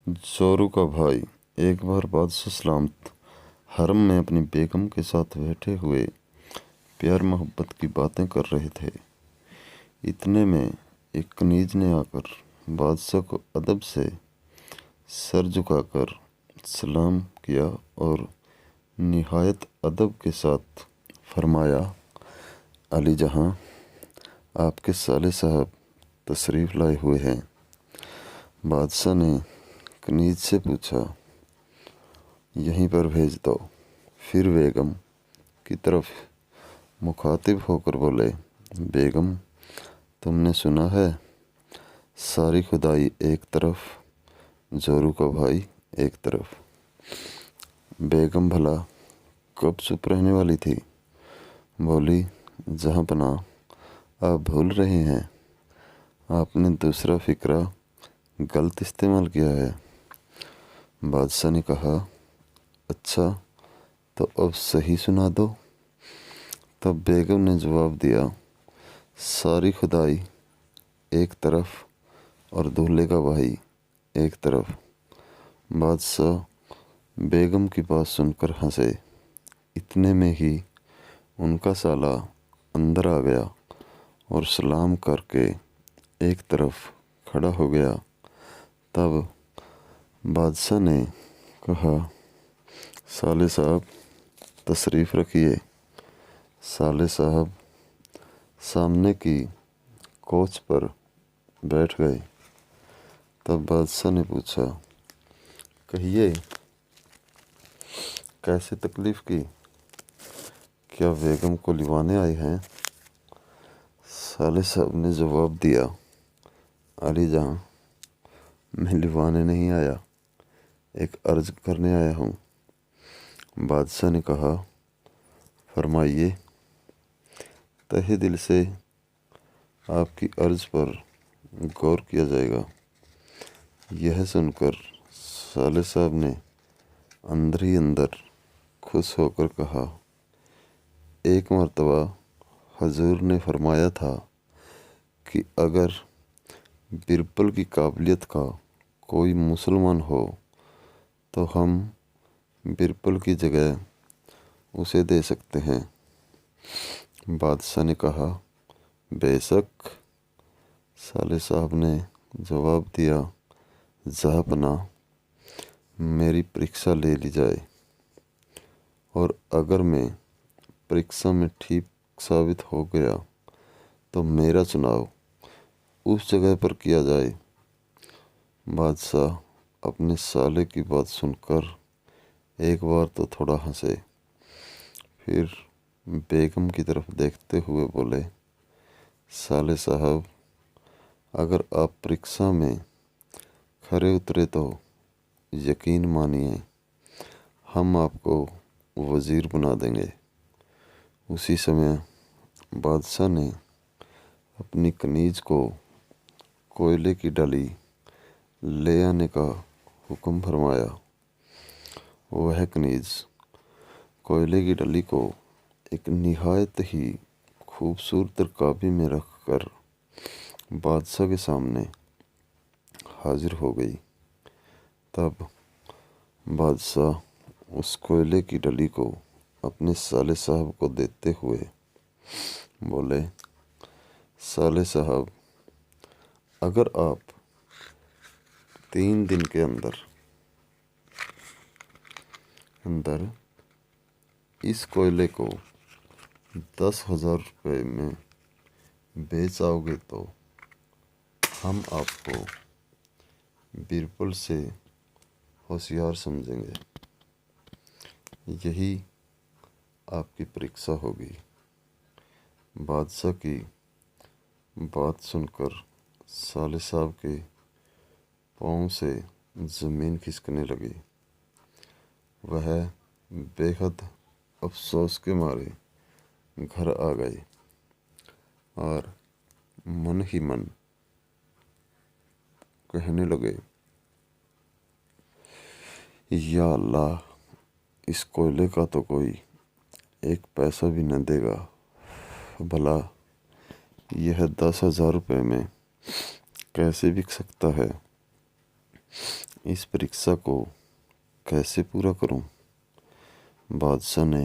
जोरू का भाई एक बार बादशाह सलामत हरम में अपनी बेगम के साथ बैठे हुए प्यार मोहब्बत की बातें कर रहे थे। इतने में एक कनीज ने आकर बादशाह को अदब से सर झुकाकर सलाम किया और निहायत अदब के साथ फरमाया, अली जहां, आपके साले साहब तशरीफ़ लाए हुए हैं। बादशाह ने कनीज से पूछा, यहीं पर भेज दो। फिर बेगम की तरफ मुखातिब होकर बोले, बेगम, तुमने सुना है, सारी खुदाई एक तरफ, जोरू का भाई एक तरफ। बेगम भला कब चुप रहने वाली थी। बोली, जहाँ पनाह, आप भूल रहे हैं, आपने दूसरा फिक्रा गलत इस्तेमाल किया है। बादशाह ने कहा, अच्छा तो अब सही सुना दो। तब बेगम ने जवाब दिया, सारी खुदाई एक तरफ और दूल्हे का भाई एक तरफ। बादशाह बेगम की बात सुनकर हंसे। इतने में ही उनका साला अंदर आ गया और सलाम करके एक तरफ खड़ा हो गया। तब बादशाह ने कहा, साले साहब तशरीफ़ रखिए। साले साहब सामने की कोच पर बैठ गए। तब बादशाह ने पूछा, कहिए, कैसे तकलीफ़ की, क्या बेगम को लिवाने आए हैं। साले साहब ने जवाब दिया, अली जहां, मैं लिवाने नहीं आया, एक अर्ज़ करने आया हूँ। बादशाह ने कहा, फरमाइए, तहे दिल से आपकी अर्ज़ पर गौर किया जाएगा। यह सुनकर साले साहब ने अंदर ही अंदर खुश होकर कहा, एक मर्तबा हजूर ने फरमाया था कि अगर बिरबल की काबिलियत का कोई मुसलमान हो तो हम बिरबल की जगह उसे दे सकते हैं। बादशाह ने कहा, बेशक। साले साहब ने जवाब दिया, जहाँपना, मेरी परीक्षा ले ली जाए और अगर मैं परीक्षा में ठीक साबित हो गया तो मेरा चुनाव उस जगह पर किया जाए। बादशाह अपने साले की बात सुनकर एक बार तो थोड़ा हंसे, फिर बेगम की तरफ देखते हुए बोले, साले साहब, अगर आप परीक्षा में खरे उतरे तो यकीन मानिए हम आपको वज़ीर बना देंगे। उसी समय बादशाह ने अपनी कनीज को कोयले की डली ले आने का हुक्म फरमाया। वह कनीज कोयले की डली को एक निहायत ही खूबसूरत रकाबी में रखकर बादशाह के सामने हाजिर हो गई। तब बादशाह उस कोयले की डली को अपने साले साहब को देते हुए बोले, साले साहब, अगर आप 3 दिन के अंदर इस कोयले को 10,000 रुपये में बेच आओगे तो हम आपको बिरबल से होशियार समझेंगे। यही आपकी परीक्षा होगी। बादशाह की बात सुनकर साले साहब के पाँव से ज़मीन खिसकने लगी। वह बेहद अफसोस के मारे घर आ गए और मन ही मन कहने लगे, या अल्लाह, इस कोयले का तो कोई एक पैसा भी न देगा। भला यह 10,000 रुपये में कैसे बिक सकता है। इस परीक्षा को कैसे पूरा करूं? बादशाह ने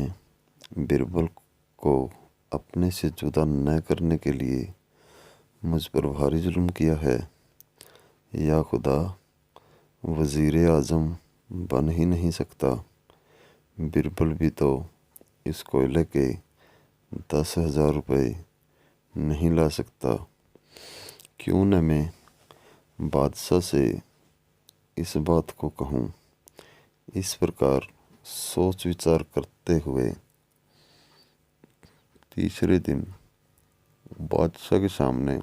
बीरबल को अपने से जुदा न करने के लिए मुझ पर भारी जुल्म किया है। या खुदा, वज़ीर आज़म बन ही नहीं सकता। बीरबल भी तो इस कोयले के 10,000 रुपये नहीं ला सकता। क्यों न मैं बादशाह से इस बात को कहूँ। इस प्रकार सोच विचार करते हुए तीसरे दिन बादशाह के सामने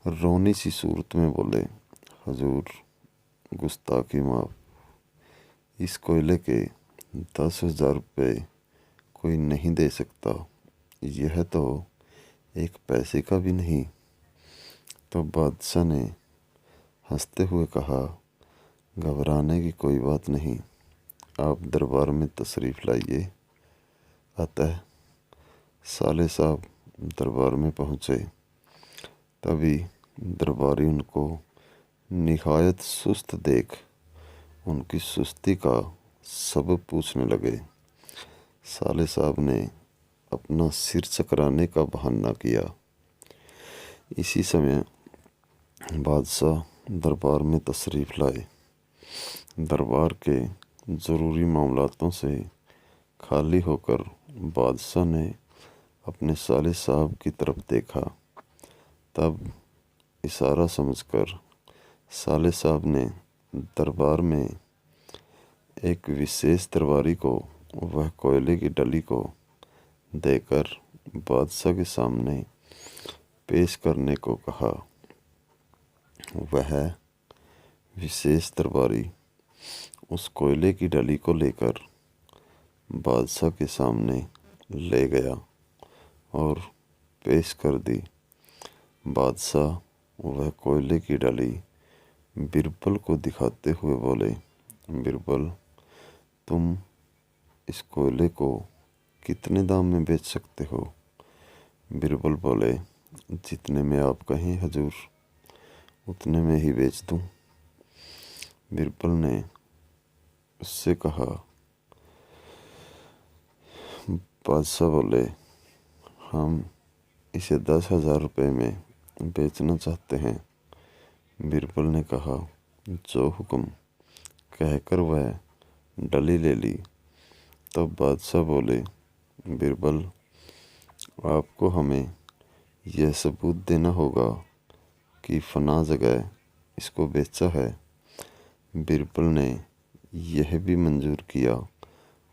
रोनी सी सूरत में बोले, हजूर, गुस्ताखी माफ। इस कोयले के 10,000 रुपये कोई नहीं दे सकता। यह तो एक पैसे का भी नहीं। तो बादशाह ने हंसते हुए कहा, घबराने की कोई बात नहीं, आप दरबार में तशरीफ़ लाइए। अतः साले साहब दरबार में पहुँचे। तभी दरबारी उनको निहायत सुस्त देख उनकी सुस्ती का सबब पूछने लगे। साले साहब ने अपना सिर चकराने का बहाना किया। इसी समय बादशाह दरबार में तशरीफ़ लाए। दरबार के ज़रूरी मामलातों से खाली होकर बादशाह ने अपने साले साहब की तरफ देखा। तब इशारा समझकर साले साहब ने दरबार में एक विशेष दरबारी को वह कोयले की डली को देकर बादशाह के सामने पेश करने को कहा। वह विशेष दरबारी उस कोयले की डली को लेकर बादशाह के सामने ले गया और पेश कर दी। बादशाह वह कोयले की डली बीरबल को दिखाते हुए बोले, बीरबल, तुम इस कोयले को कितने दाम में बेच सकते हो? बीरबल बोले, जितने में आप कहें हजूर, उतने में ही बेच दूं। बीरबल ने उससे कहा। बादशाह बोले, हम इसे 10,000 रुपये में बेचना चाहते हैं। बीरबल ने कहा, जो हुक्म। कहकर वह डली ले ली। तब बादशाह बोले, बीरबल, आपको हमें यह सबूत देना होगा कि फना जगह इसको बेचा है। बीरबल ने यह भी मंजूर किया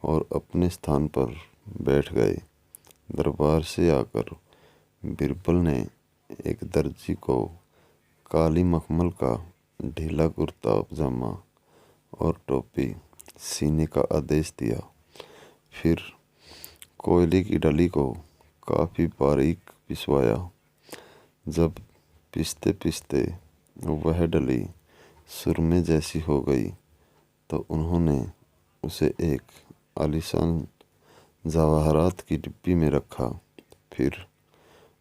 और अपने स्थान पर बैठ गए। दरबार से आकर बीरबल ने एक दर्जी को काली मखमल का ढीला कुर्ता पजामा और टोपी सीने का आदेश दिया। फिर कोयले की डली को काफ़ी बारीक पिसवाया। जब पिसते पिसते वह डली सुरमे जैसी हो गई तो उन्होंने उसे एक आलीशान जवाहरात की डिब्बी में रखा। फिर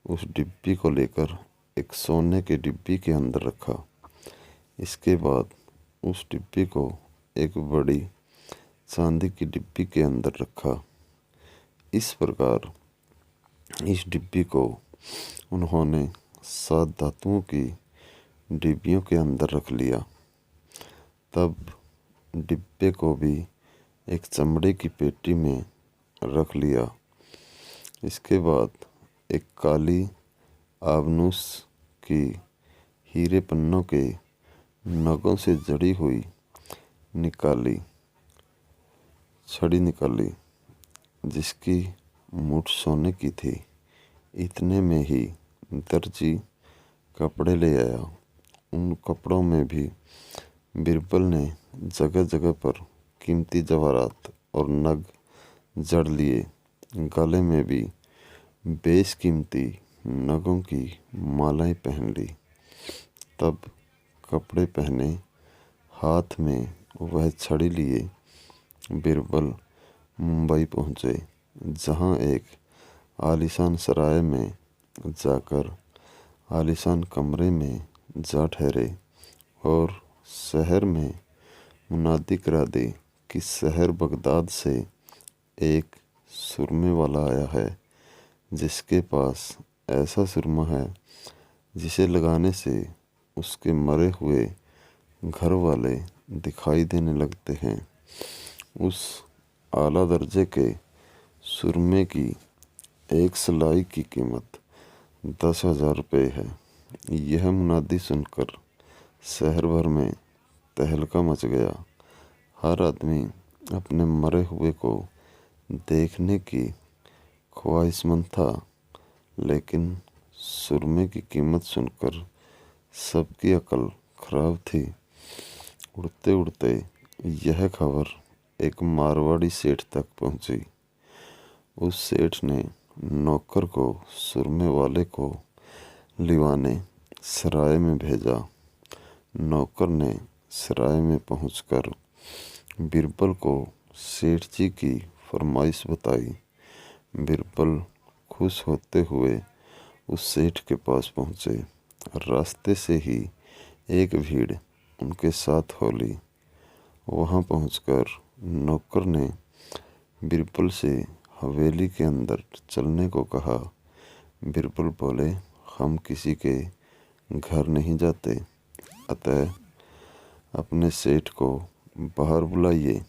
उस डिब्बी को लेकर एक सोने के डिब्बी के अंदर रखा। इसके बाद उस डिब्बी को एक बड़ी चांदी की डिब्बी के अंदर रखा। इस प्रकार इस डिब्बी को उन्होंने 7 धातुओं की डिब्बियों के अंदर रख लिया। तब डिब्बे को भी एक चमड़े की पेटी में रख लिया। इसके बाद एक काली आबनूस की हीरे पन्नों के नगों से जड़ी हुई छड़ी निकाली, जिसकी मूठ सोने की थी। इतने में ही दर्जी कपड़े ले आया। उन कपड़ों में भी बीरबल ने जगह जगह पर कीमती जवाहरात और नग जड़ लिए। गले में भी बेशकीमती नगों की मालाएं पहन ली। तब कपड़े पहने, हाथ में वह छड़ी लिए बीरबल मुंबई पहुँचे, जहाँ एक आलीशान सराय में जाकर आलीशान कमरे में जा ठहरे और शहर में मुनादी करा दे कि शहर बगदाद से एक सुरमे वाला आया है, जिसके पास ऐसा सुरमा है जिसे लगाने से उसके मरे हुए घर वाले दिखाई देने लगते हैं। उस आला दर्जे के सुरमे की एक सलाई की कीमत 10,000 रुपये है। यह मुनादी सुनकर शहर भर में तहलका मच गया। हर आदमी अपने मरे हुए को देखने की ख्वाहिशमंद था, लेकिन सुरमे की कीमत सुनकर सबकी अकल खराब थी। उड़ते उड़ते यह खबर एक मारवाड़ी सेठ तक पहुंची। उस सेठ ने नौकर को सुरमे वाले को लिवाने सराय में भेजा। नौकर ने सराय में पहुंचकर बिरबल को सेठ जी की फरमाइश बताई। बिरबल खुश होते हुए उस सेठ के पास पहुंचे। रास्ते से ही एक भीड़ उनके साथ हो ली। वहां पहुंचकर नौकर ने बिरबल से हवेली के अंदर चलने को कहा। बिरबल बोले, हम किसी के घर नहीं जाते, अतः अपने सेठ को बाहर बुलाइए।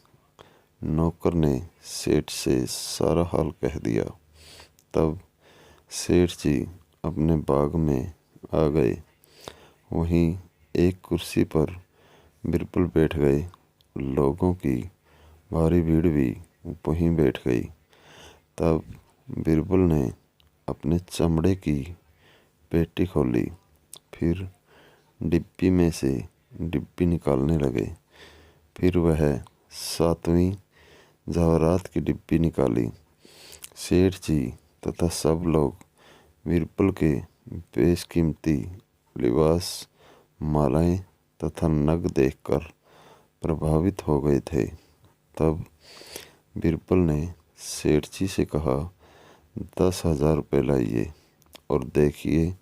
नौकर ने सेठ से सारा हाल कह दिया। तब सेठ जी अपने बाग में आ गए। वहीं एक कुर्सी पर बिरबल बैठ गए। लोगों की भारी भीड़ भी वहीं बैठ गई। तब बिरबल ने अपने चमड़े की पेटी खोली। फिर डिब्बी में से डिब्बी निकालने लगे। फिर वह 7वीं जवाहरात की डिब्बी निकाली। सेठ जी तथा सब लोग बिरबल के बेशकीमती लिबास, मालाएं तथा नग देखकर प्रभावित हो गए थे। तब बिरबल ने सेठ जी से कहा, 10,000 रुपये लाइए और देखिए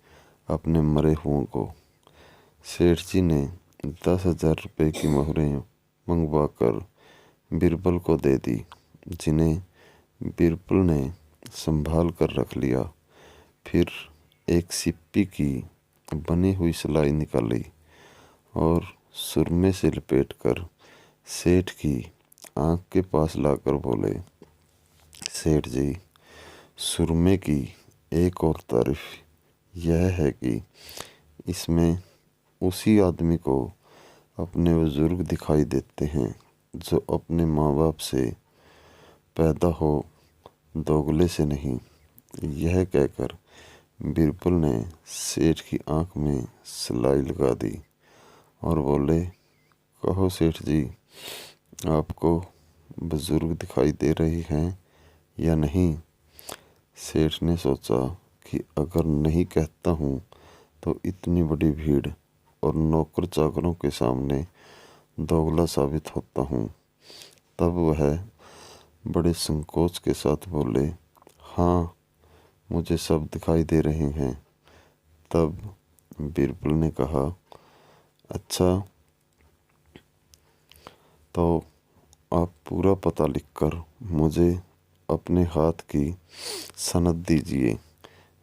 अपने मरे हुओं को। सेठ जी ने 10,000 रुपये की मोहरें मंगवाकर बिरबल को दे दी, जिन्हें बिरबल ने संभाल कर रख लिया। फिर एक सिप्पी की बनी हुई सलाई निकाली और सुरमे से लपेटकर सेठ की आंख के पास लाकर बोले, सेठ जी, सुरमे की एक और तारीफ यह है कि इसमें उसी आदमी को अपने बुजुर्ग दिखाई देते हैं जो अपने माँ बाप से पैदा हो, दोगले से नहीं। यह कहकर बिरबल ने सेठ की आंख में सलाई लगा दी और बोले, कहो सेठ जी, आपको बुजुर्ग दिखाई दे रही हैं या नहीं? सेठ ने सोचा कि अगर नहीं कहता हूँ तो इतनी बड़ी भीड़ और नौकर चाकरों के सामने दोगला साबित होता हूँ। तब वह बड़े संकोच के साथ बोले, हाँ, मुझे सब दिखाई दे रहे हैं। तब बिरबल ने कहा, अच्छा, तो आप पूरा पता लिखकर मुझे अपने हाथ की सनद दीजिए,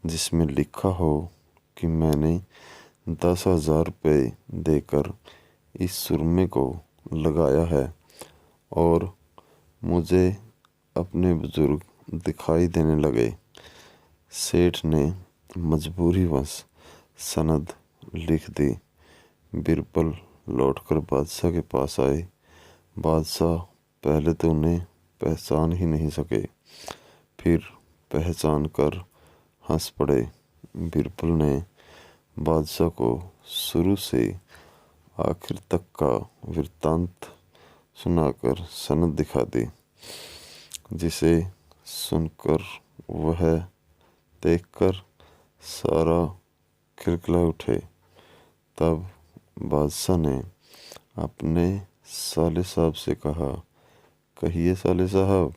जिसमें लिखा हो कि मैंने 10,000 रुपये देकर इस सुरमे को लगाया है और मुझे अपने बुजुर्ग दिखाई देने लगे। सेठ ने मजबूरीवश सनद लिख दी। बिरबल लौटकर बादशाह के पास आए। बादशाह पहले तो उन्हें पहचान ही नहीं सके, फिर पहचान कर हंस पड़े। बिरबल ने बादशाह को शुरू से आखिर तक का वृत्तांत सुनाकर सनद दिखा दी, जिसे सुनकर वह देखकर सारा खिलखिला उठे। तब बादशाह ने अपने साले साहब से कहा, कहिए साले साहब,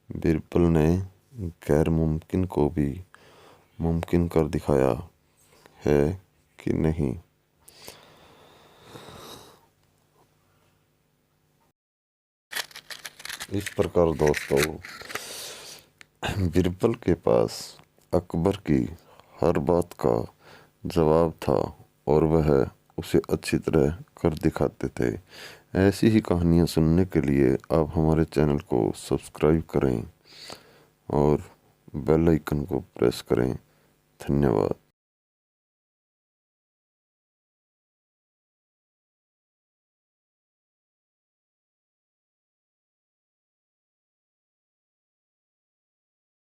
बिरबल ने गैर मुमकिन को भी मुमकिन कर दिखाया है कि नहीं? इस प्रकार दोस्तों बीरबल के पास अकबर की हर बात का जवाब था और वह उसे अच्छी तरह कर दिखाते थे। ऐसी ही कहानियाँ सुनने के लिए आप हमारे चैनल को सब्सक्राइब करें और बेल आइकन को प्रेस करें। धन्यवाद।